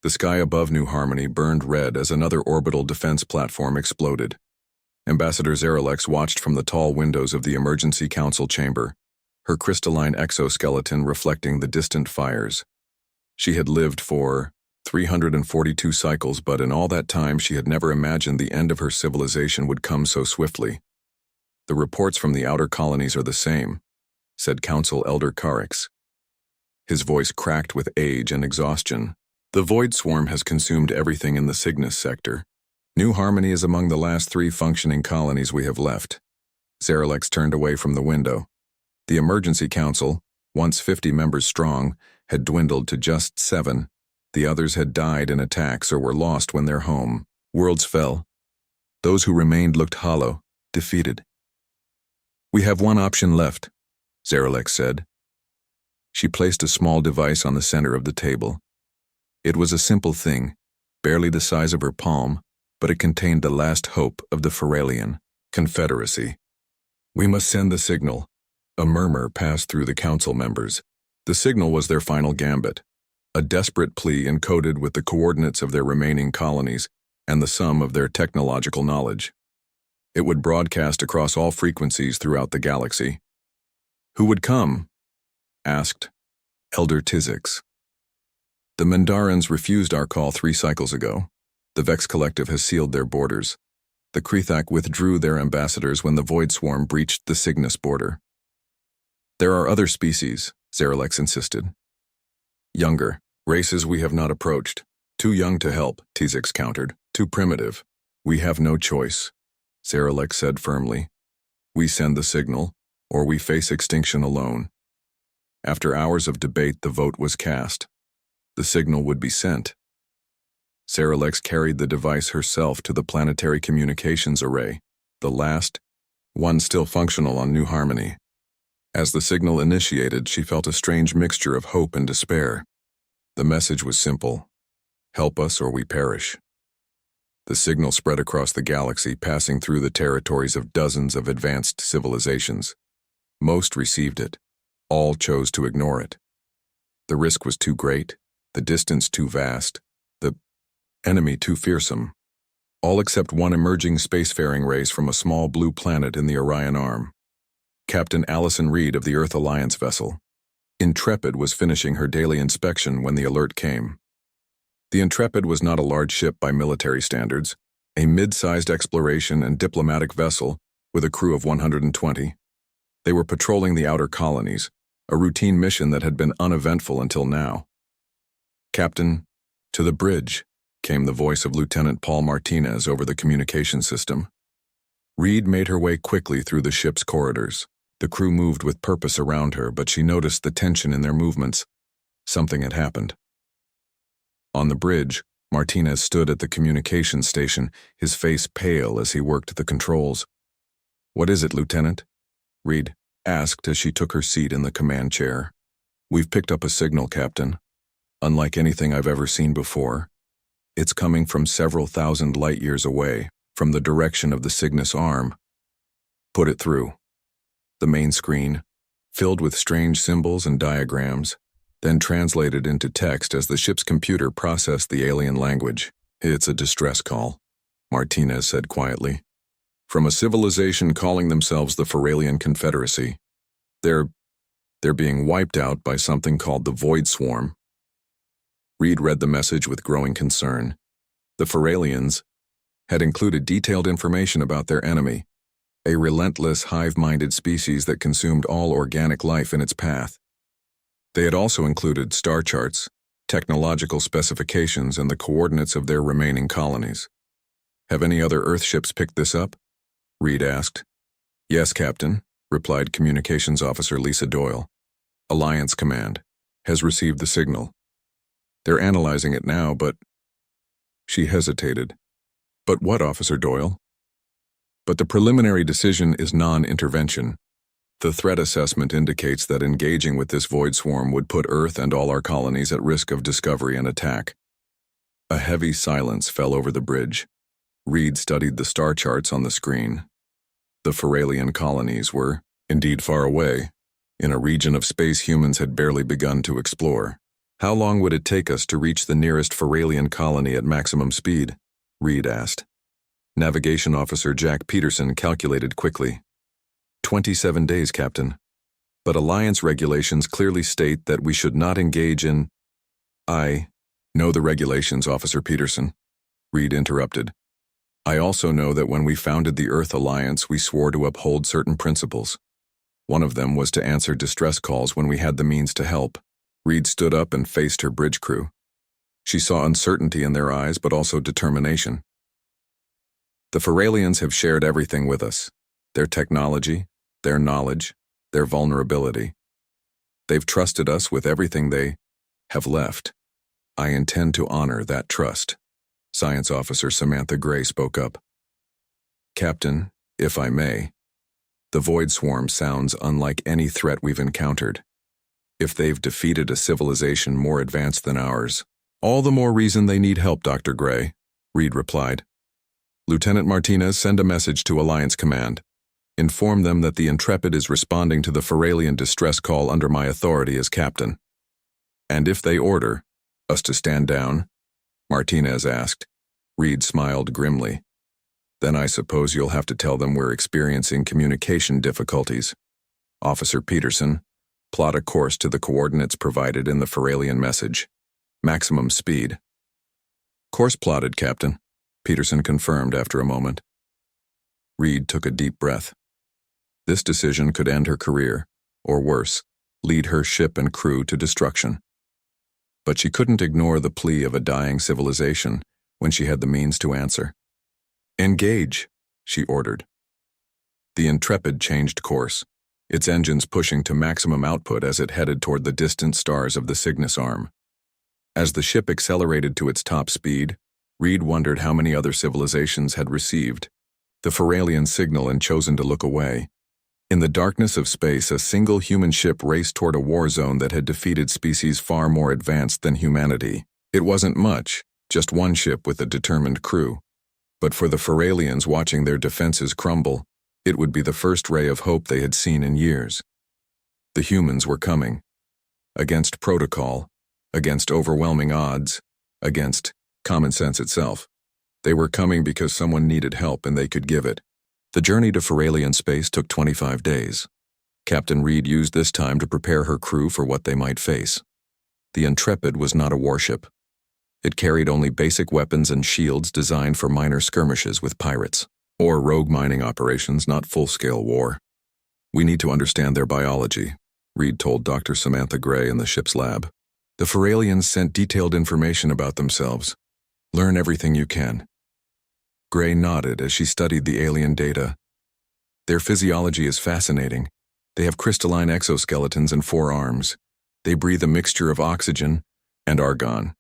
The sky above New Harmony burned red as another orbital defense platform exploded. Ambassador Zeralex watched from the tall windows of the Emergency Council chamber, her crystalline exoskeleton reflecting the distant fires. She had lived for 342 cycles, but in all that time she had never imagined the end of her civilization would come so swiftly. "The reports from the outer colonies are the same," said Council Elder Carix. His voice cracked with age and exhaustion. "The Void Swarm has consumed everything in the Cygnus sector. New Harmony is among the last 3 functioning colonies we have left." Zeralex turned away from the window. The Emergency Council, once 50 members strong, had dwindled to just 7. The others had died in attacks or were lost when their home worlds fell. Those who remained looked hollow, defeated. "We have one option left," Zeralex said. She placed a small device on the center of the table. It was a simple thing, barely the size of her palm, but it contained the last hope of the Feralian Confederacy. "We must send the signal." A murmur passed through the council members. The signal was their final gambit, a desperate plea encoded with the coordinates of their remaining colonies and the sum of their technological knowledge. It would broadcast across all frequencies throughout the galaxy. "Who would come?" asked Elder Tizix. "The Mandarins refused our call 3 cycles ago. The Vex Collective has sealed their borders. The Krethak withdrew their ambassadors when the Void Swarm breached the Cygnus border." "There are other species," Zeralex insisted. "Younger, races we have not approached. Too young to help," Tizix countered. "Too primitive. We have no choice," Zeralex said firmly. "We send the signal, or we face extinction alone." After hours of debate, the vote was cast. The signal would be sent. Zeralex carried the device herself to the planetary communications array, the last one still functional on New Harmony. As the signal initiated, she felt a strange mixture of hope and despair. The message was simple: "Help us or we perish." The signal spread across the galaxy, passing through the territories of dozens of advanced civilizations. Most received it. All chose to ignore it. The risk was too great, the distance too vast, the enemy too fearsome. All except one emerging spacefaring race from a small blue planet in the Orion Arm. Captain Allison Reed of the Earth Alliance vessel. Intrepid was finishing her daily inspection when the alert came. The Intrepid was not a large ship by military standards, a mid-sized exploration and diplomatic vessel with a crew of 120. They were patrolling the outer colonies, a routine mission that had been uneventful until now. "Captain, to the bridge," came the voice of Lieutenant Paul Martinez over the communication system. Reed made her way quickly through the ship's corridors. The crew moved with purpose around her, but she noticed the tension in their movements. Something had happened. On the bridge, Martinez stood at the communications station, his face pale as he worked the controls. "What is it, Lieutenant?" Reed asked as she took her seat in the command chair. "We've picked up a signal, Captain. Unlike anything I've ever seen before. It's coming from several thousand light-years away, from the direction of the Cygnus Arm." "Put it through." The main screen, filled with strange symbols and diagrams, then translated into text as the ship's computer processed the alien language. "It's a distress call," Martinez said quietly. "From a civilization calling themselves the Feralian Confederacy. They're being wiped out by something called the Void Swarm." Reed read the message with growing concern. The Feralians had included detailed information about their enemy, a relentless, hive-minded species that consumed all organic life in its path. They had also included star charts, technological specifications, and the coordinates of their remaining colonies. "Have any other Earth ships picked this up?" Reed asked. "Yes, Captain," replied Communications Officer Lisa Doyle. "Alliance Command has received the signal. They're analyzing it now, but..." She hesitated. "But what, Officer Doyle?" "But the preliminary decision is non-intervention. The threat assessment indicates that engaging with this void swarm would put Earth and all our colonies at risk of discovery and attack." A heavy silence fell over the bridge. Reed studied the star charts on the screen. The Feralian colonies were, indeed, far away, in a region of space humans had barely begun to explore. How long would it take us to reach the nearest Feralian colony at maximum speed? Reed asked. Navigation Officer Jack Peterson calculated quickly. 27 days, Captain. But Alliance regulations clearly state that we should not engage in— I know the regulations, Officer Peterson, Reed interrupted. I also know that when we founded the Earth Alliance, we swore to uphold certain principles. One of them was to answer distress calls when we had the means to help. Reed stood up and faced her bridge crew. She saw uncertainty in their eyes, but also determination. The Feralians have shared everything with us. Their technology, their knowledge, their vulnerability. They've trusted us with everything they have left. I intend to honor that trust. Science Officer Samantha Gray spoke up. Captain, if I may, the Void Swarm sounds unlike any threat we've encountered. If they've defeated a civilization more advanced than ours, all the more reason they need help, Dr. Gray, Reed replied. Lieutenant Martinez, send a message to Alliance Command. Inform them that the Intrepid is responding to the Feralian distress call under my authority as captain. And if they order us to stand down, Martinez asked. Reed smiled grimly. Then I suppose you'll have to tell them we're experiencing communication difficulties. Officer Peterson, plot a course to the coordinates provided in the Feralian message. Maximum speed. Course plotted, Captain, Peterson confirmed after a moment. Reed took a deep breath. This decision could end her career, or worse, lead her ship and crew to destruction. But she couldn't ignore the plea of a dying civilization when she had the means to answer. Engage, she ordered. The Intrepid changed course, its engines pushing to maximum output as it headed toward the distant stars of the Cygnus Arm. As the ship accelerated to its top speed, Reed wondered how many other civilizations had received the Feralian signal and chosen to look away. In the darkness of space, a single human ship raced toward a war zone that had defeated species far more advanced than humanity. It wasn't much, just one ship with a determined crew. But for the Feralians watching their defenses crumble, it would be the first ray of hope they had seen in years. The humans were coming. Against protocol, against overwhelming odds, against common sense itself. They were coming because someone needed help and they could give it. The journey to Feralian space took 25 days. Captain Reed used this time to prepare her crew for what they might face. The Intrepid was not a warship. It carried only basic weapons and shields designed for minor skirmishes with pirates, or rogue mining operations, not full-scale war. We need to understand their biology, Reed told Dr. Samantha Gray in the ship's lab. The Feralians sent detailed information about themselves. Learn everything you can. Gray nodded as she studied the alien data. Their physiology is fascinating. They have crystalline exoskeletons and 4 arms. They breathe a mixture of oxygen and argon.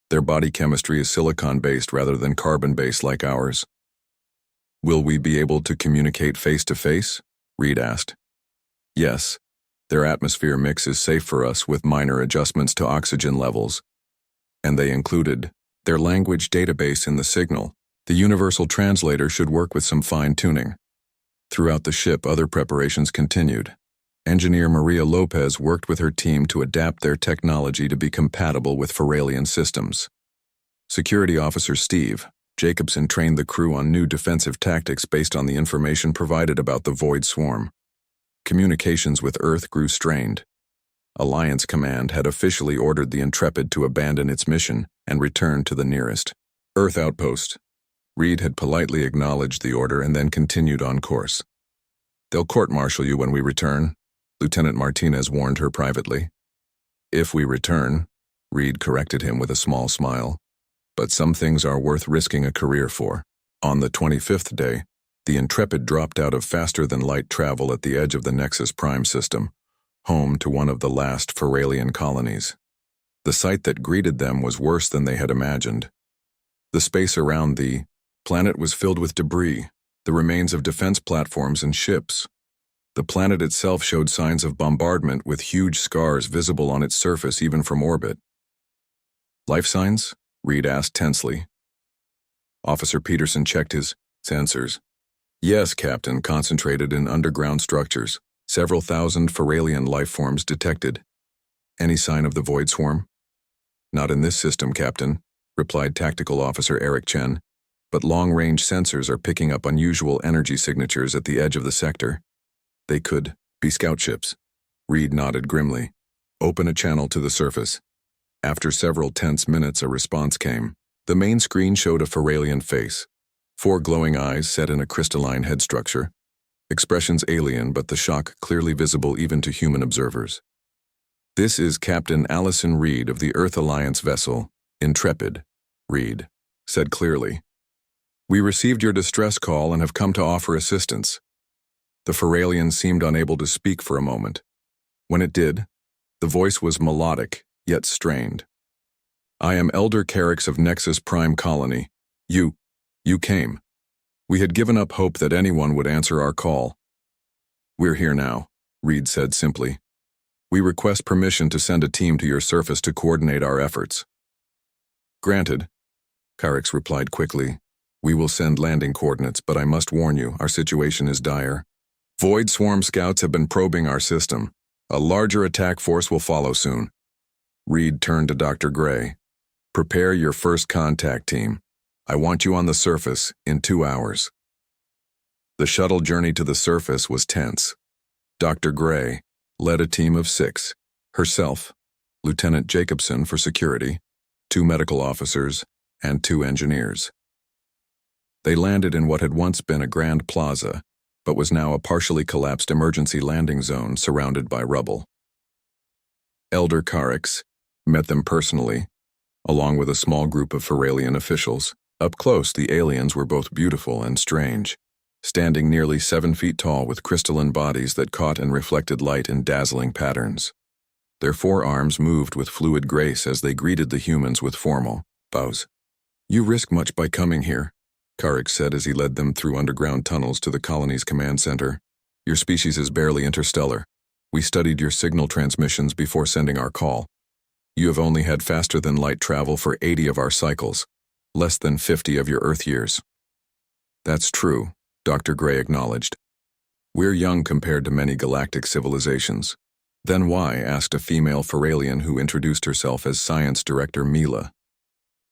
Their body chemistry is silicon-based rather than carbon-based like ours. Will we be able to communicate face-to-face? Reed asked. Yes. Their atmosphere mix is safe for us with minor adjustments to oxygen levels. And they included their language database in the signal. The universal translator should work with some fine-tuning. Throughout the ship, other preparations continued. Engineer Maria Lopez worked with her team to adapt their technology to be compatible with Feralian systems. Security Officer Steve Jacobson trained the crew on new defensive tactics based on the information provided about the Void Swarm. Communications with Earth grew strained. Alliance Command had officially ordered the Intrepid to abandon its mission and return to the nearest Earth outpost. Reed had politely acknowledged the order and then continued on course. They'll court-martial you when we return, Lieutenant Martinez warned her privately. If we return, Reed corrected him with a small smile. But some things are worth risking a career for. On the 25th day, the Intrepid dropped out of faster-than-light travel at the edge of the Nexus Prime system, home to one of the last Feralian colonies. The sight that greeted them was worse than they had imagined. The space around the planet was filled with debris, the remains of defense platforms and ships. The planet itself showed signs of bombardment with huge scars visible on its surface even from orbit. Life signs? Reed asked tensely. Officer Peterson checked his sensors. Yes, Captain, concentrated in underground structures. Several thousand Feralian life forms detected. Any sign of the Void Swarm? Not in this system, Captain, replied Tactical Officer Eric Chen, but long-range sensors are picking up unusual energy signatures at the edge of the sector. They could be scout ships. Reed nodded grimly. Open a channel to the surface. After several tense minutes, a response came. The main screen showed a Feralian face. 4 glowing eyes set in a crystalline head structure. Expressions alien, but the shock clearly visible even to human observers. This is Captain Allison Reed of the Earth Alliance vessel, Intrepid, Reed said clearly. We received your distress call and have come to offer assistance. The Feralian seemed unable to speak for a moment. When it did, the voice was melodic, yet strained. I am Elder Carrix of Nexus Prime Colony. You came. We had given up hope that anyone would answer our call. We're here now, Reed said simply. We request permission to send a team to your surface to coordinate our efforts. Granted, Carrix replied quickly. We will send landing coordinates, but I must warn you, our situation is dire. Void Swarm scouts have been probing our system. A larger attack force will follow soon. Reed turned to Dr. Gray. Prepare your first contact team. I want you on the surface in 2 hours. The shuttle journey to the surface was tense. Dr. Gray led a team of 6, herself, Lieutenant Jacobson for security, 2 medical officers, and 2 engineers. They landed in what had once been a grand plaza, but was now a partially collapsed emergency landing zone surrounded by rubble. Elder Carrix met them personally, along with a small group of Feralian officials. Up close, the aliens were both beautiful and strange, standing nearly 7 feet tall with crystalline bodies that caught and reflected light in dazzling patterns. Their forearms moved with fluid grace as they greeted the humans with formal bows. You risk much by coming here, Carrix said as he led them through underground tunnels to the colony's command center. Your species is barely interstellar. We studied your signal transmissions before sending our call. You have only had faster-than-light travel for 80 of our cycles, less than 50 of your Earth years. That's true, Dr. Gray acknowledged. We're young compared to many galactic civilizations. Then why? Asked a female Feralian who introduced herself as Science Director Mila.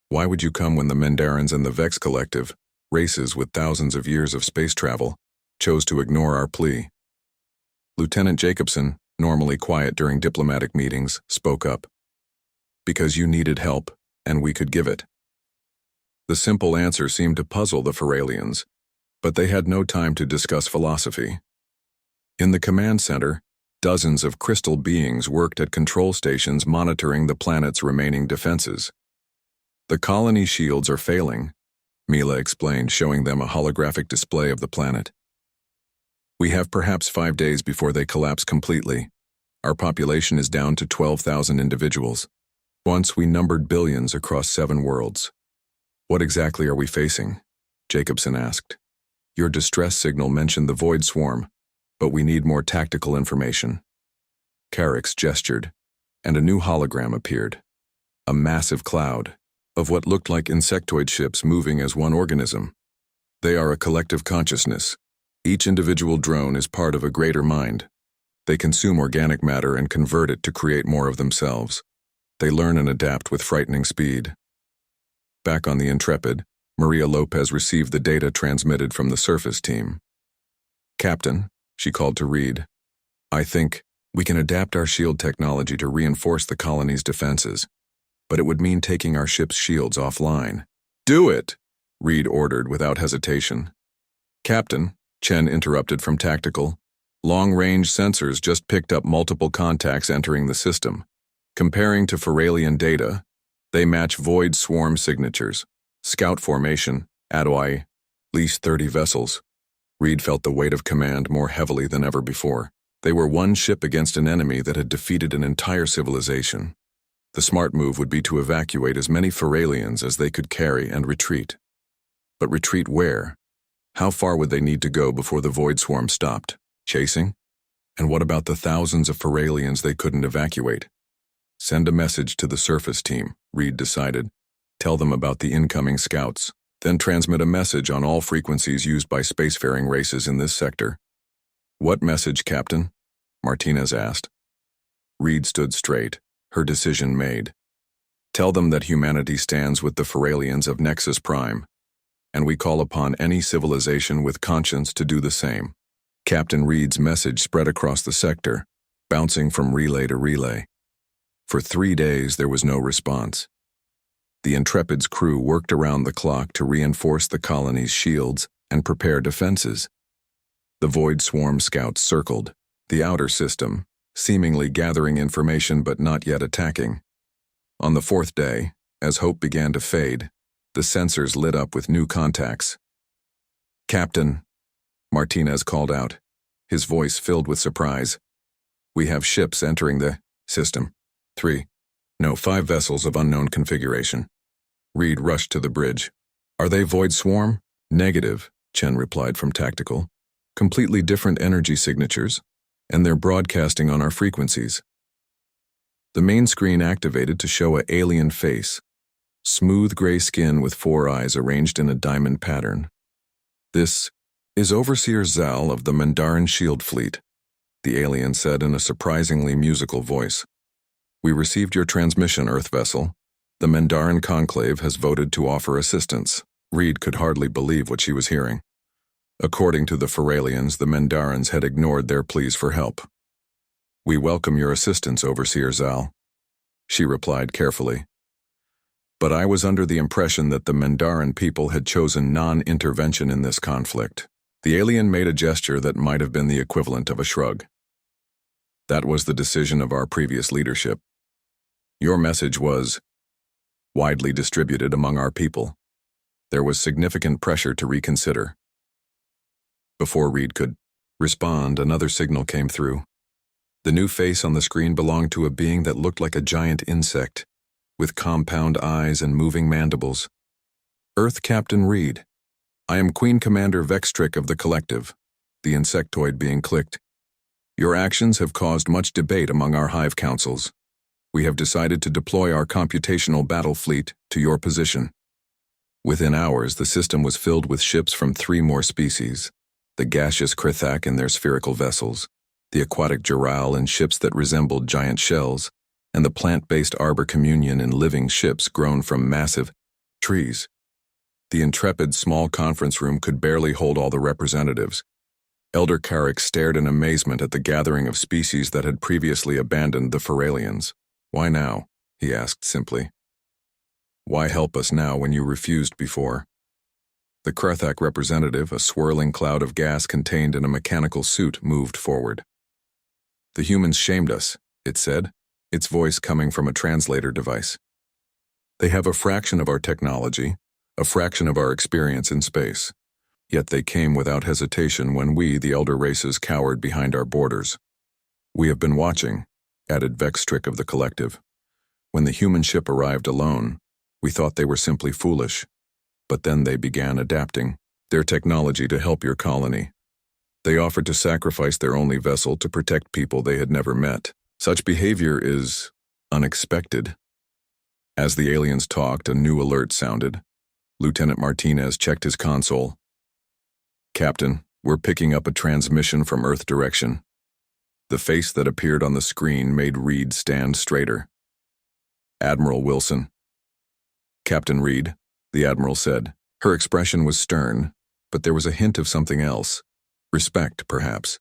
Why would you come when the Mendarans and the Vex Collective, races with thousands of years of space travel, chose to ignore our plea? Lieutenant Jacobson, normally quiet during diplomatic meetings, spoke up. Because you needed help, and we could give it. The simple answer seemed to puzzle the Feralians, but they had no time to discuss philosophy. In the command center, dozens of crystal beings worked at control stations monitoring the planet's remaining defenses. The colony shields are failing, Mila explained, showing them a holographic display of the planet. We have perhaps 5 days before they collapse completely. Our population is down to 12,000 individuals. Once we numbered billions across 7 worlds. What exactly are we facing? Jacobson asked. Your distress signal mentioned the Void Swarm, but we need more tactical information. Carrix gestured, and a new hologram appeared. A massive cloud of what looked like insectoid ships moving as one organism. They are a collective consciousness. Each individual drone is part of a greater mind. They consume organic matter and convert it to create more of themselves. They learn and adapt with frightening speed. Back on the Intrepid, Maria Lopez received the data transmitted from the surface team. Captain, she called to Reed, I think we can adapt our shield technology to reinforce the colony's defenses, but it would mean taking our ship's shields offline. Do it, Reed ordered without hesitation. Captain, Chen interrupted from Tactical, long-range sensors just picked up multiple contacts entering the system. Comparing to Feralian data, they match Void Swarm signatures. Scout formation, Adwai, least 30 vessels. Reed felt the weight of command more heavily than ever before. They were one ship against an enemy that had defeated an entire civilization. The smart move would be to evacuate as many Feralians as they could carry and retreat. But retreat where? How far would they need to go before the Void Swarm stopped? Chasing? And what about the thousands of Feralians they couldn't evacuate? Send a message to the surface team, Reed decided. Tell them about the incoming scouts. Then transmit a message on all frequencies used by spacefaring races in this sector. What message, Captain? Martinez asked. Reed stood straight, her decision made. Tell them that humanity stands with the Feralians of Nexus Prime, and we call upon any civilization with conscience to do the same. Captain Reed's message spread across the sector, bouncing from relay to relay. For 3 days there was no response. The Intrepid's crew worked around the clock to reinforce the colony's shields and prepare defenses. The Void Swarm scouts circled the outer system, seemingly gathering information but not yet attacking. On the 4th day, as hope began to fade, the sensors lit up with new contacts. "Captain," Martinez called out, his voice filled with surprise. "We have ships entering the system. 5 vessels of unknown configuration." Reed rushed to the bridge. "Are they Void Swarm?" "Negative," Chen replied from Tactical. "Completely different energy signatures, and they're broadcasting on our frequencies." The main screen activated to show an alien face, smooth gray skin with 4 eyes arranged in a diamond pattern. "This is Overseer Zal of the Mandarin Shield Fleet," the alien said in a surprisingly musical voice. "We received your transmission, Earth vessel. The Mandarin Conclave has voted to offer assistance." Reed could hardly believe what she was hearing. According to the Feralians, the Mandarins had ignored their pleas for help. "We welcome your assistance, Overseer Zal," she replied carefully. "But I was under the impression that the Mandarin people had chosen non-intervention in this conflict." The alien made a gesture that might have been the equivalent of a shrug. "That was the decision of our previous leadership. Your message was widely distributed among our people. There was significant pressure to reconsider." Before Reed could respond, another signal came through. The new face on the screen belonged to a being that looked like a giant insect, with compound eyes and moving mandibles. "Earth Captain Reed. I am Queen Commander Vextrick of the Collective," the insectoid being clicked. "Your actions have caused much debate among our hive councils. We have decided to deploy our computational battle fleet to your position." Within hours, the system was filled with ships from 3 more species: the gaseous Krithak in their spherical vessels, the aquatic Jural in ships that resembled giant shells, and the plant-based Arbor Communion in living ships grown from massive trees. The Intrepid's small conference room could barely hold all the representatives. Elder Carrick stared in amazement at the gathering of species that had previously abandoned the Feralians. "Why now?" he asked simply. "Why help us now when you refused before?" The Krithak representative, a swirling cloud of gas contained in a mechanical suit, moved forward. "The humans shamed us," it said, its voice coming from a translator device. "They have a fraction of our technology, a fraction of our experience in space. Yet they came without hesitation when we, the elder races, cowered behind our borders. We have been watching," added Vextrick of the Collective. "When the human ship arrived alone, we thought they were simply foolish. But then they began adapting their technology to help your colony. They offered to sacrifice their only vessel to protect people they had never met. Such behavior is unexpected." As the aliens talked, a new alert sounded. Lieutenant Martinez checked his console. "Captain, we're picking up a transmission from Earth direction." The face that appeared on the screen made Reed stand straighter. "Admiral Wilson." "Captain Reed," the Admiral said. Her expression was stern, but there was a hint of something else. Respect, perhaps.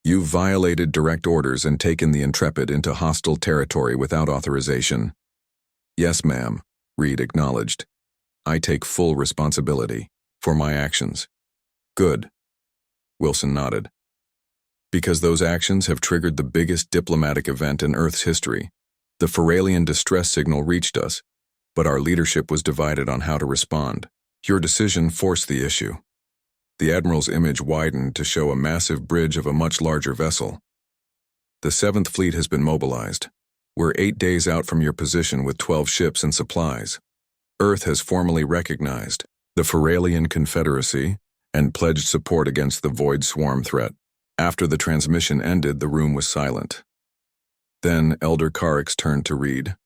"You've violated direct orders and taken the Intrepid into hostile territory without authorization." "Yes, ma'am," Reed acknowledged. "I take full responsibility for my actions." "Good." Wilson nodded. "Because those actions have triggered the biggest diplomatic event in Earth's history. The Feralian distress signal reached us, but our leadership was divided on how to respond. Your decision forced the issue." The Admiral's image widened to show a massive bridge of a much larger vessel. "The 7th Fleet has been mobilized. We're 8 days out from your position with 12 ships and supplies. Earth has formally recognized the Feralian Confederacy and pledged support against the Void Swarm threat." After the transmission ended, the room was silent. Then Elder Carrick turned to Reed.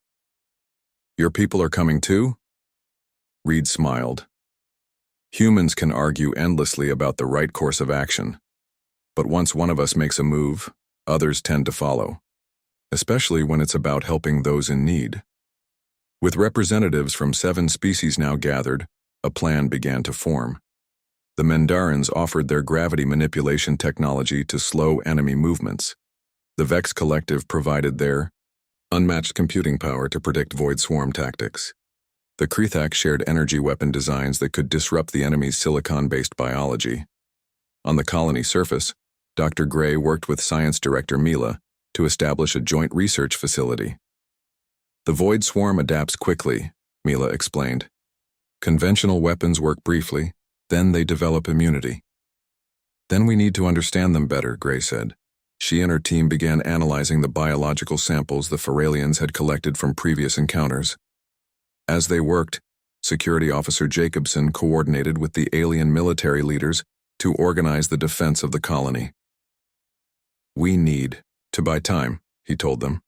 "Your people are coming too?" Reed smiled. "Humans can argue endlessly about the right course of action, but once one of us makes a move, others tend to follow, especially when it's about helping those in need." With representatives from 7 species now gathered, a plan began to form. The Mandarins offered their gravity manipulation technology to slow enemy movements. The Vex Collective provided their unmatched computing power to predict void swarm tactics. The Krethak shared energy weapon designs that could disrupt the enemy's silicon-based biology. On the colony surface, Dr. Gray worked with Science Director Mila to establish a joint research facility. The void swarm adapts quickly, Mila explained. Conventional weapons work briefly, then they develop immunity. Then we need to understand them better, Gray said. She and her team began analyzing the biological samples the Feralians had collected from previous encounters. As they worked, Security Officer Jacobson coordinated with the alien military leaders to organize the defense of the colony. We need to buy time, he told them.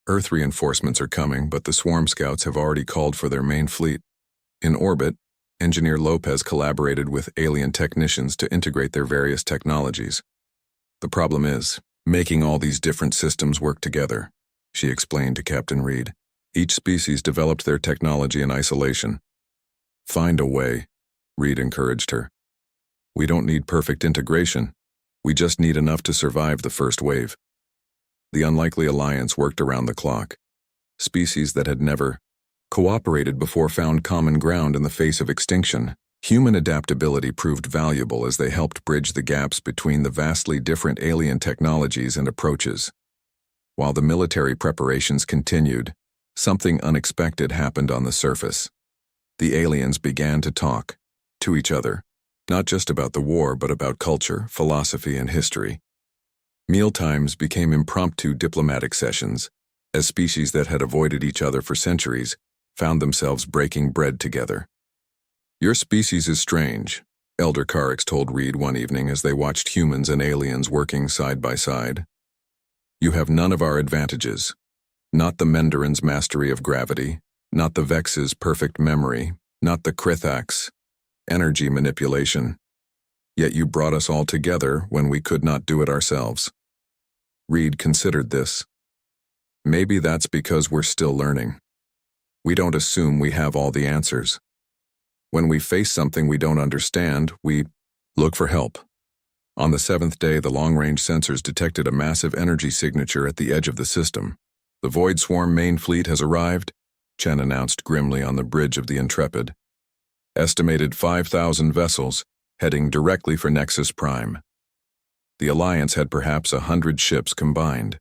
Earth reinforcements are coming, but the swarm scouts have already called for their main fleet. In orbit, Engineer Lopez collaborated with alien technicians to integrate their various technologies. The problem is making all these different systems work together, she explained to Captain Reed. Each species developed their technology in isolation. Find a way, Reed encouraged her. We don't need perfect integration. We just need enough to survive the first wave. The unlikely alliance worked around the clock. Species that had never cooperated before found common ground in the face of extinction. Human adaptability proved valuable as they helped bridge the gaps between the vastly different alien technologies and approaches. While the military preparations continued, something unexpected happened on the surface. The aliens began to talk to each other, not just about the war but about culture, philosophy, and history. Mealtimes became impromptu diplomatic sessions, as species that had avoided each other for centuries found themselves breaking bread together. Your species is strange, Elder Carix told Reed one evening as they watched humans and aliens working side by side. You have none of our advantages. Not the Mandarin's mastery of gravity, not the Vex's perfect memory, not the Krethak's energy manipulation. Yet you brought us all together when we could not do it ourselves. Reed considered this. Maybe that's because we're still learning. We don't assume we have all the answers. When we face something we don't understand, we look for help. On the 7th day, the long-range sensors detected a massive energy signature at the edge of the system. The Void Swarm main fleet has arrived, Chen announced grimly on the bridge of the Intrepid. Estimated 5,000 vessels, heading directly for Nexus Prime. The Alliance had perhaps 100 ships combined.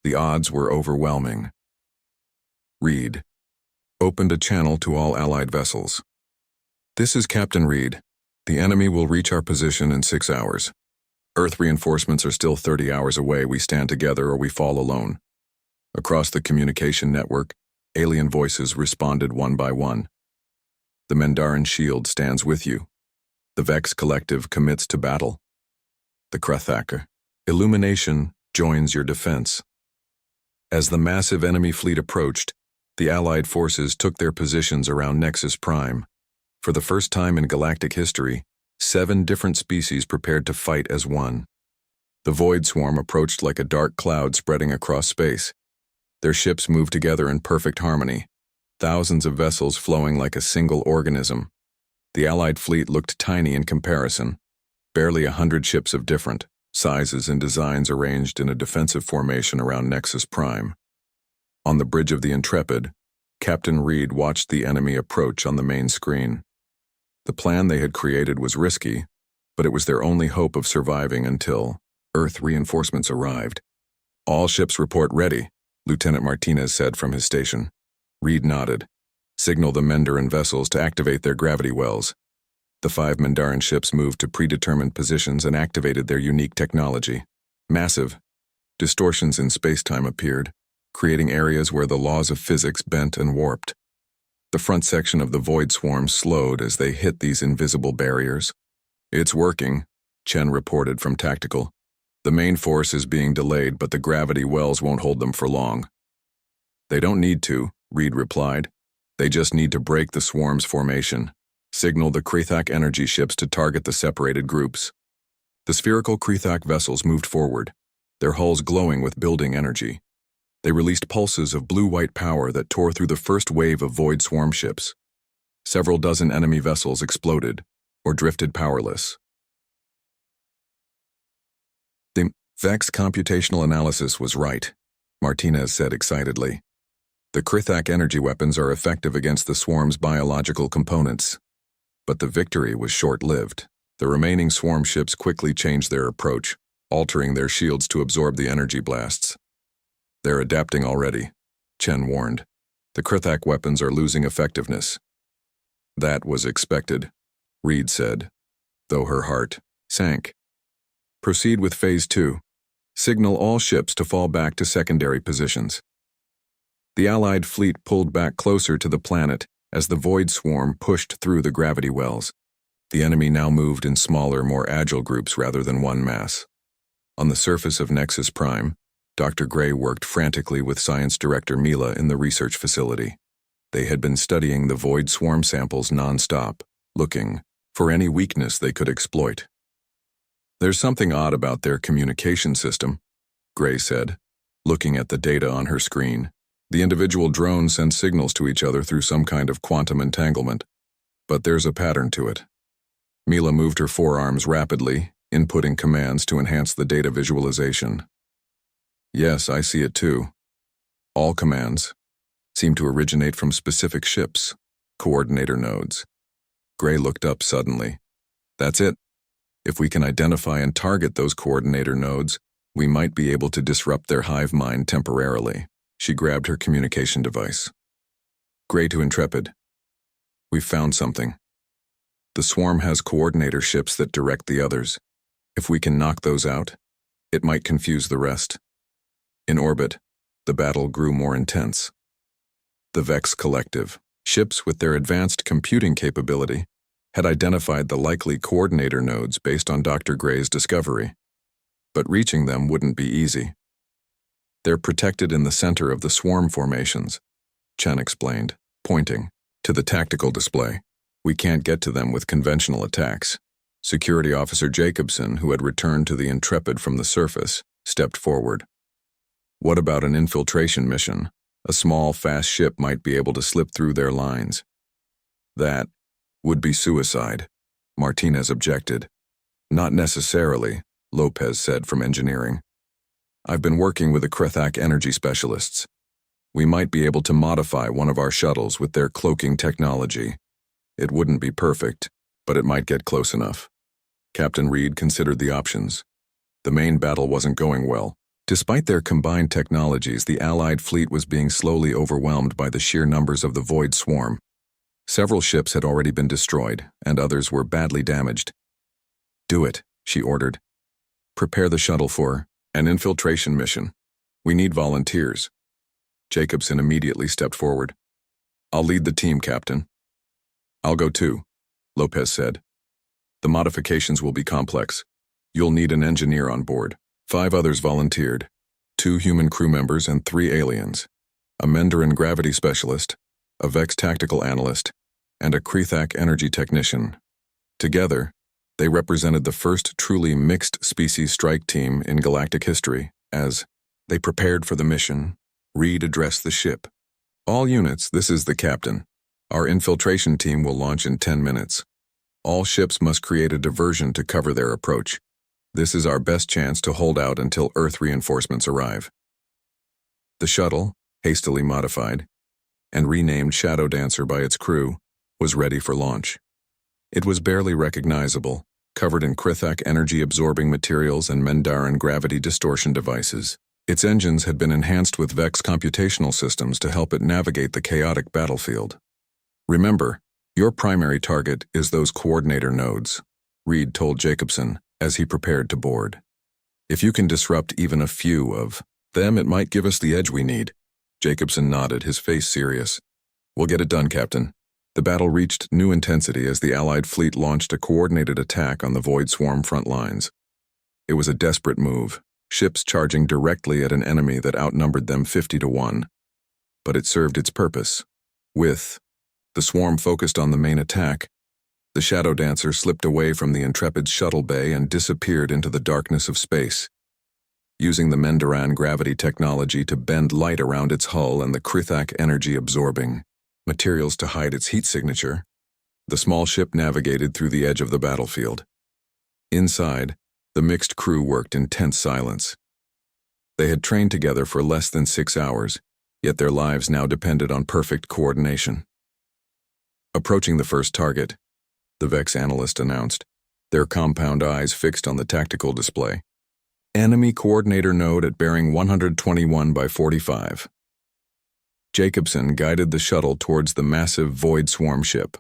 The odds were overwhelming. Reed opened a channel to all Allied vessels. This is Captain Reed. The enemy will reach our position in 6 hours. Earth reinforcements are still 30 hours away. We stand together or we fall alone. Across the communication network, alien voices responded one by one. The Mandarin shield stands with you. The Vex Collective commits to battle. The Krethak illumination joins your defense. As the massive enemy fleet approached, the Allied forces took their positions around Nexus Prime. For the first time in galactic history, 7 different species prepared to fight as one. The Void Swarm approached like a dark cloud spreading across space. Their ships moved together in perfect harmony, thousands of vessels flowing like a single organism. The Allied fleet looked tiny in comparison, barely 100 ships of different sizes and designs arranged in a defensive formation around Nexus Prime. On the bridge of the Intrepid, Captain Reed watched the enemy approach on the main screen. The plan they had created was risky, but it was their only hope of surviving until Earth reinforcements arrived. All ships report ready, Lieutenant Martinez said from his station. Reed nodded. Signal the Mandarin vessels to activate their gravity wells. The 5 Mandarin ships moved to predetermined positions and activated their unique technology. Massive distortions in space-time appeared, creating areas where the laws of physics bent and warped. The front section of the Void Swarm slowed as they hit these invisible barriers. It's working, Chen reported from Tactical. The main force is being delayed, but the gravity wells won't hold them for long. They don't need to, Reed replied. They just need to break the swarm's formation. Signal the Krethak energy ships to target the separated groups. The spherical Krethak vessels moved forward, their hulls glowing with building energy. They released pulses of blue-white power that tore through the first wave of Void Swarm ships. Several dozen enemy vessels exploded or drifted powerless. The Vex computational analysis was right, Martinez said excitedly. The Krithak energy weapons are effective against the swarm's biological components. But the victory was short-lived. The remaining swarm ships quickly changed their approach, altering their shields to absorb the energy blasts. They're adapting already, Chen warned. The Krithak weapons are losing effectiveness. That was expected, Reed said, though her heart sank. Proceed with Phase 2. Signal all ships to fall back to secondary positions. The Allied fleet pulled back closer to the planet as the Void Swarm pushed through the gravity wells. The enemy now moved in smaller, more agile groups rather than one mass. On the surface of Nexus Prime, Dr. Gray worked frantically with Science Director Mila in the research facility. They had been studying the Void Swarm samples non-stop, looking for any weakness they could exploit. There's something odd about their communication system, Gray said, looking at the data on her screen. The individual drones send signals to each other through some kind of quantum entanglement, but there's a pattern to it. Mila moved her forearms rapidly, inputting commands to enhance the data visualization. Yes, I see it too. All commands seem to originate from specific ships, coordinator nodes. Gray looked up suddenly. That's it. If we can identify and target those coordinator nodes, we might be able to disrupt their hive mind temporarily. She grabbed her communication device. Gray to Intrepid. We've found something. The swarm has coordinator ships that direct the others. If we can knock those out, it might confuse the rest. In orbit, the battle grew more intense. The Vex Collective, ships with their advanced computing capability, had identified the likely coordinator nodes based on Dr. Gray's discovery. But reaching them wouldn't be easy. They're protected in the center of the swarm formations, Chen explained, pointing to the tactical display. We can't get to them with conventional attacks. Security Officer Jacobson, who had returned to the Intrepid from the surface, stepped forward. What about an infiltration mission? A small, fast ship might be able to slip through their lines. That would be suicide, Martinez objected. Not necessarily, Lopez said from engineering. I've been working with the Krithak energy specialists. We might be able to modify one of our shuttles with their cloaking technology. It wouldn't be perfect, but it might get close enough. Captain Reed considered the options. The main battle wasn't going well. Despite their combined technologies, the Allied fleet was being slowly overwhelmed by the sheer numbers of the Void Swarm. Several ships had already been destroyed, and others were badly damaged. Do it, she ordered. Prepare the shuttle for an infiltration mission. We need volunteers. Jacobson immediately stepped forward. I'll lead the team, Captain. I'll go too, Lopez said. The modifications will be complex. You'll need an engineer on board. 5 others volunteered, 2 human crew members and 3 aliens, a Mendarin gravity specialist, a Vex tactical analyst, and a Krithak energy technician. Together, they represented the first truly mixed-species strike team in galactic history. As they prepared for the mission, Reed addressed the ship. All units, this is the captain. Our infiltration team will launch in 10 minutes. All ships must create a diversion to cover their approach. This is our best chance to hold out until Earth reinforcements arrive. The shuttle, hastily modified, and renamed Shadow Dancer by its crew, was ready for launch. It was barely recognizable, covered in Krithak energy-absorbing materials and Mendarin gravity distortion devices. Its engines had been enhanced with Vex computational systems to help it navigate the chaotic battlefield. Remember, your primary target is those coordinator nodes, Reed told Jacobson as he prepared to board. If you can disrupt even a few of them, it might give us the edge we need. Jacobson nodded, his face serious. We'll get it done, Captain. The battle reached new intensity as the Allied fleet launched a coordinated attack on the Void Swarm front lines. It was a desperate move, ships charging directly at an enemy that outnumbered them 50-1. But it served its purpose. With the swarm focused on the main attack, the Shadow Dancer slipped away from the Intrepid's shuttle bay and disappeared into the darkness of space. using the Mendaran gravity technology to bend light around its hull and the Krithak energy-absorbing materials to hide its heat signature. The small ship navigated through the edge of the battlefield. Inside, the mixed crew worked in tense silence. They had trained together for less than 6 hours, yet their lives now depended on perfect coordination. Approaching the first target, the Vex analyst announced, their compound eyes fixed on the tactical display. Enemy coordinator node at bearing 121 by 45. Jacobson guided the shuttle towards the massive void swarm ship.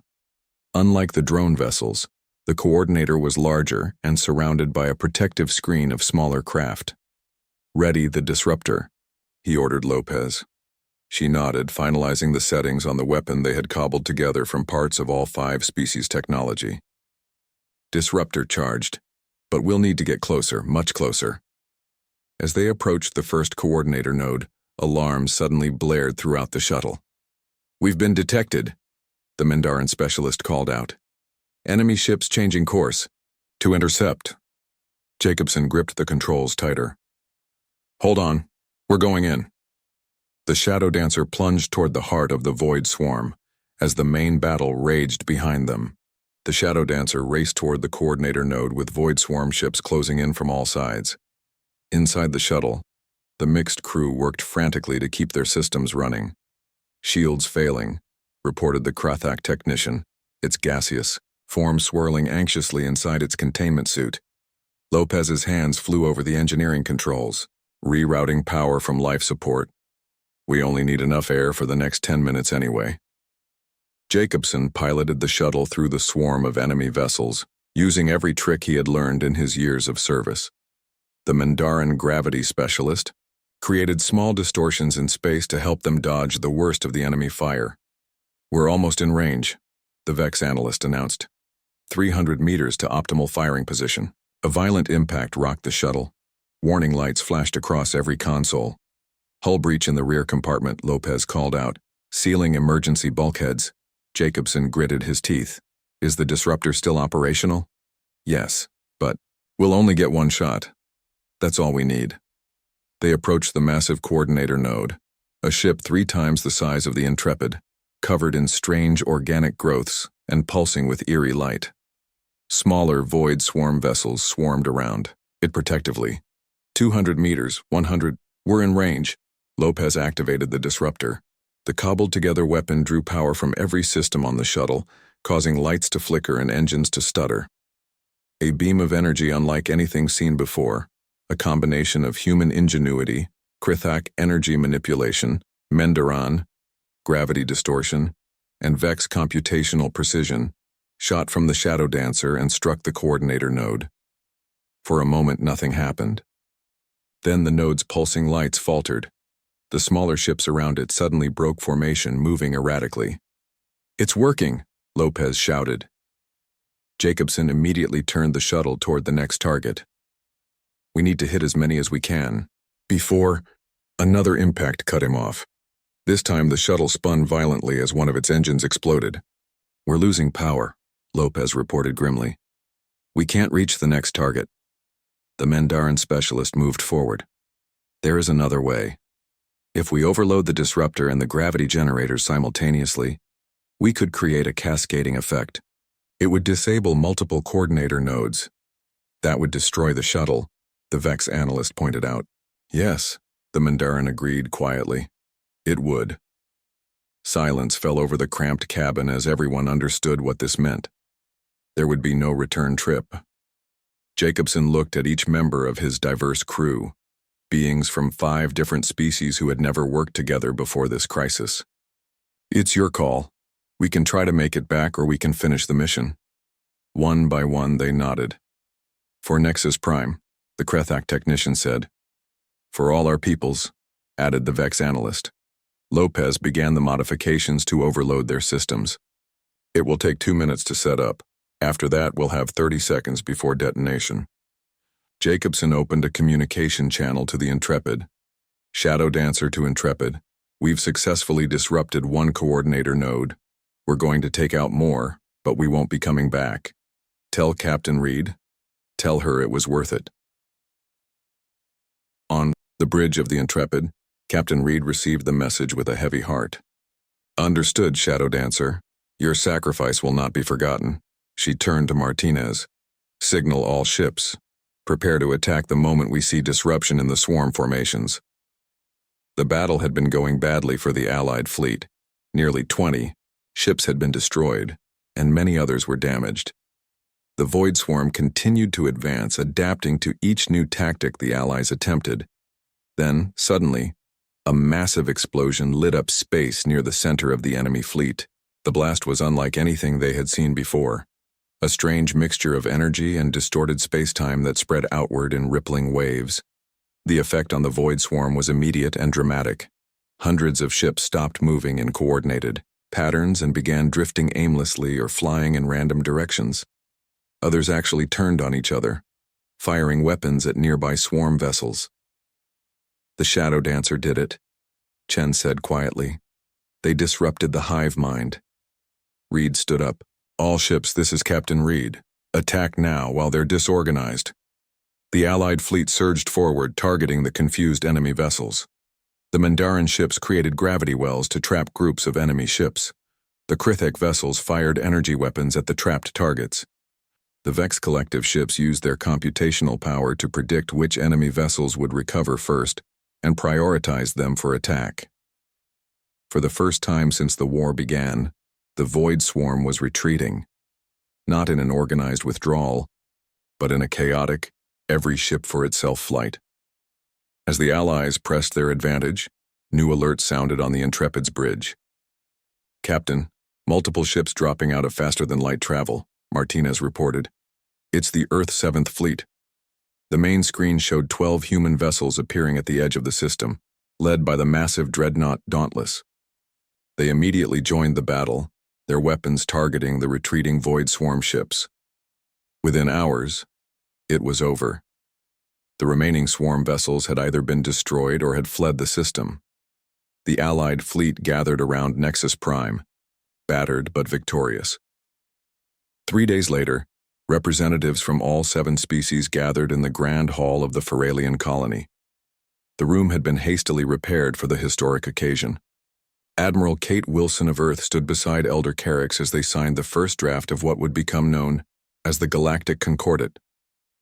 Unlike the drone vessels, the coordinator was larger and surrounded by a protective screen of smaller craft. "Ready the disruptor," he ordered Lopez. She nodded, finalizing the settings on the weapon they had cobbled together from parts of all 5 species technology. "Disruptor charged, but we'll need to get closer, much closer." As they approached the first coordinator node, alarms suddenly blared throughout the shuttle. "We've been detected," the Mendaran specialist called out. "Enemy ships changing course. To intercept." Jacobson gripped the controls tighter. "Hold on. We're going in." The Shadow Dancer plunged toward the heart of the void swarm as the main battle raged behind them. The Shadow Dancer raced toward the coordinator node with void swarm ships closing in from all sides. Inside the shuttle, the mixed crew worked frantically to keep their systems running. "Shields failing," reported the Krathak technician, its gaseous form swirling anxiously inside its containment suit. Lopez's hands flew over the engineering controls, rerouting power from life support. "We only need enough air for the next 10 minutes anyway." Jacobson piloted the shuttle through the swarm of enemy vessels, using every trick he had learned in his years of service. The Mendaran gravity specialist created small distortions in space to help them dodge the worst of the enemy fire. "We're almost in range," the Vex analyst announced. 300 meters to optimal firing position. A violent impact rocked the shuttle. Warning lights flashed across every console. "Hull breach in the rear compartment," Lopez called out. "Sealing emergency bulkheads." Jacobson gritted his teeth. "Is the disruptor still operational?" "Yes, but we'll only get one shot. That's all we need." They approached the massive coordinator node, a ship 3 times the size of the Intrepid, covered in strange organic growths and pulsing with eerie light. Smaller void swarm vessels swarmed around it protectively. 200 meters, 100, were in range. Lopez activated the disruptor. The cobbled-together weapon drew power from every system on the shuttle, causing lights to flicker and engines to stutter. A beam of energy unlike anything seen before, a combination of human ingenuity, Krithak energy manipulation, Mendaran gravity distortion, and Vex computational precision, shot from the Shadow Dancer and struck the coordinator node. For a moment, nothing happened. Then the node's pulsing lights faltered. The smaller ships around it suddenly broke formation, moving erratically. "It's working," Lopez shouted. Jacobson immediately turned the shuttle toward the next target. "We need to hit as many as we can." Before, another impact cut him off. This time the shuttle spun violently as one of its engines exploded. "We're losing power," Lopez reported grimly. "We can't reach the next target." The Mendaran specialist moved forward. "There is another way. If we overload the disruptor and the gravity generators simultaneously, we could create a cascading effect. It would disable multiple coordinator nodes. That would destroy the shuttle," the Vex analyst pointed out. "Yes," the Mendaran agreed quietly. "It would." Silence fell over the cramped cabin as everyone understood what this meant. There would be no return trip. Jacobson looked at each member of his diverse crew, beings from 5 different species who had never worked together before this crisis. "It's your call. We can try to make it back or we can finish the mission." One by one they nodded. "For Nexus Prime," the Krethak technician said. "For all our peoples," added the Vex analyst. Lopez began the modifications to overload their systems. "It will take 2 minutes to set up. After that, we'll have 30 seconds before detonation." Jacobson opened a communication channel to the Intrepid. "Shadow Dancer to Intrepid. We've successfully disrupted 1 coordinator node. We're going to take out more, but we won't be coming back. Tell Captain Reed. Tell her it was worth it." On the bridge of the Intrepid, Captain Reed received the message with a heavy heart. Understood, Shadow Dancer. Your sacrifice will not be forgotten. She turned to Martinez. Signal all ships. Prepare to attack the moment we see disruption in the swarm formations. The battle had been going badly for the Allied fleet. Nearly 20 ships had been destroyed, and many others were damaged. The Void Swarm continued to advance, adapting to each new tactic the Allies attempted. Then, suddenly, a massive explosion lit up space near the center of the enemy fleet. The blast was unlike anything they had seen before. A strange mixture of energy and distorted space-time that spread outward in rippling waves. The effect on the Void Swarm was immediate and dramatic. Hundreds of ships stopped moving in coordinated patterns and began drifting aimlessly or flying in random directions. Others actually turned on each other, firing weapons at nearby swarm vessels. The Shadow Dancer did it, Chen said quietly. They disrupted the hive mind. Reed stood up. All ships, this is Captain Reed. Attack now while they're disorganized. The Allied fleet surged forward, targeting the confused enemy vessels. The Mandarin ships created gravity wells to trap groups of enemy ships. The Krithek vessels fired energy weapons at the trapped targets. The Vex Collective ships used their computational power to predict which enemy vessels would recover first and prioritized them for attack. For the first time since the war began, the Void Swarm was retreating, not in an organized withdrawal, but in a chaotic, every ship for itself flight. As the Allies pressed their advantage, new alerts sounded on the Intrepid's bridge. Captain, multiple ships dropping out of faster-than-light travel, Martinez reported. It's the Earth 7th Fleet. The main screen showed 12 human vessels appearing at the edge of the system, led by the massive dreadnought Dauntless. They immediately joined the battle, their weapons targeting the retreating Void Swarm ships. Within hours, it was over. The remaining swarm vessels had either been destroyed or had fled the system. The Allied fleet gathered around Nexus Prime, battered but victorious. 3 days later, representatives from all 7 species gathered in the Grand Hall of the Feralian colony. The room had been hastily repaired for the historic occasion. Admiral Kate Wilson of Earth stood beside Elder Carrix as they signed the first draft of what would become known as the Galactic Concordat,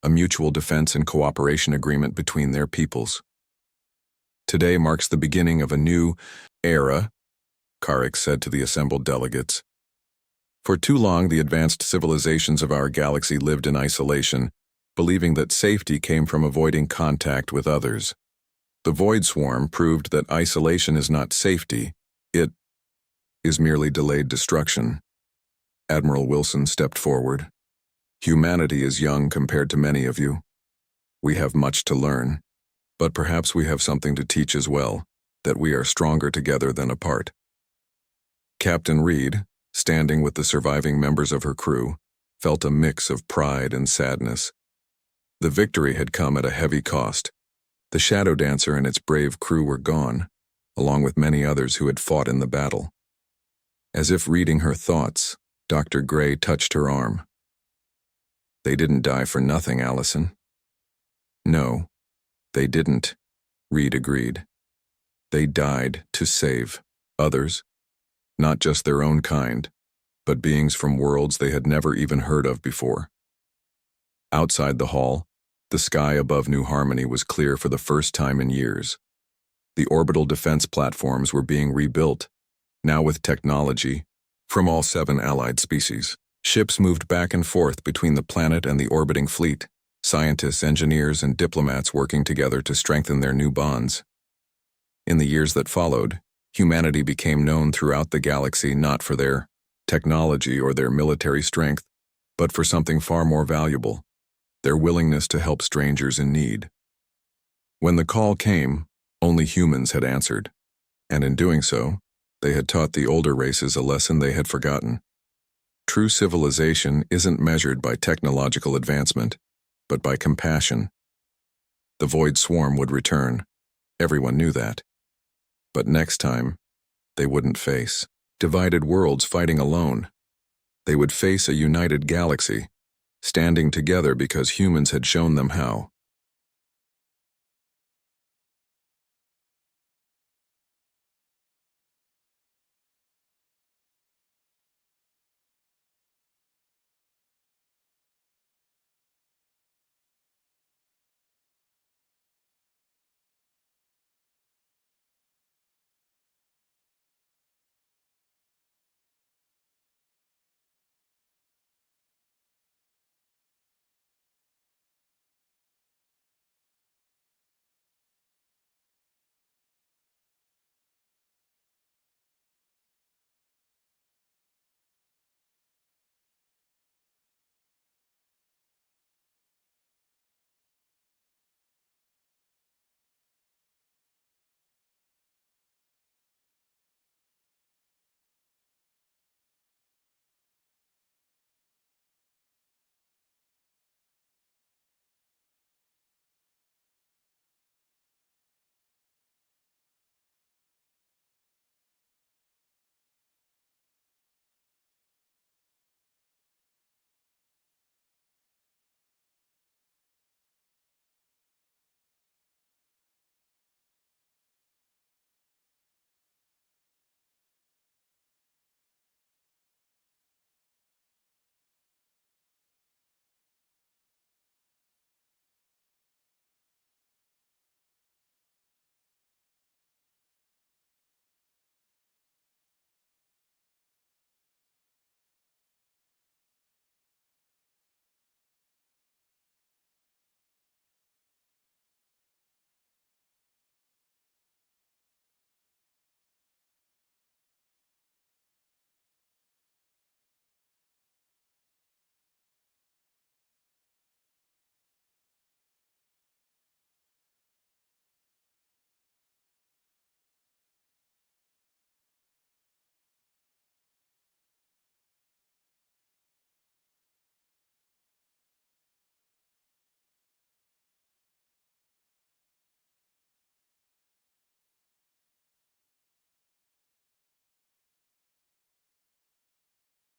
a mutual defense and cooperation agreement between their peoples. Today marks the beginning of a new era, Carrix said to the assembled delegates. For too long, the advanced civilizations of our galaxy lived in isolation, believing that safety came from avoiding contact with others. The Void Swarm proved that isolation is not safety, it is merely delayed destruction. Admiral Wilson stepped forward. Humanity is young compared to many of you. We have much to learn, but perhaps we have something to teach as well, that we are stronger together than apart. Captain Reed, standing with the surviving members of her crew, felt a mix of pride and sadness. The victory had come at a heavy cost. The Shadow Dancer and its brave crew were gone, along with many others who had fought in the battle. As if reading her thoughts, Dr. Gray touched her arm. They didn't die for nothing, Allison. No, they didn't, Reed agreed. They died to save others, not just their own kind, but beings from worlds they had never even heard of before. Outside the hall, the sky above New Harmony was clear for the first time in years. The orbital defense platforms were being rebuilt, now with technology from all 7 allied species. Ships moved back and forth between the planet and the orbiting fleet, scientists, engineers, and diplomats working together to strengthen their new bonds. In the years that followed, humanity became known throughout the galaxy not for their technology or their military strength, but for something far more valuable, their willingness to help strangers in need. When the call came, only humans had answered, and in doing so, they had taught the older races a lesson they had forgotten. True civilization isn't measured by technological advancement, but by compassion. The Void Swarm would return. Everyone knew that. But next time, they wouldn't face divided worlds fighting alone. They would face a united galaxy, standing together because humans had shown them how.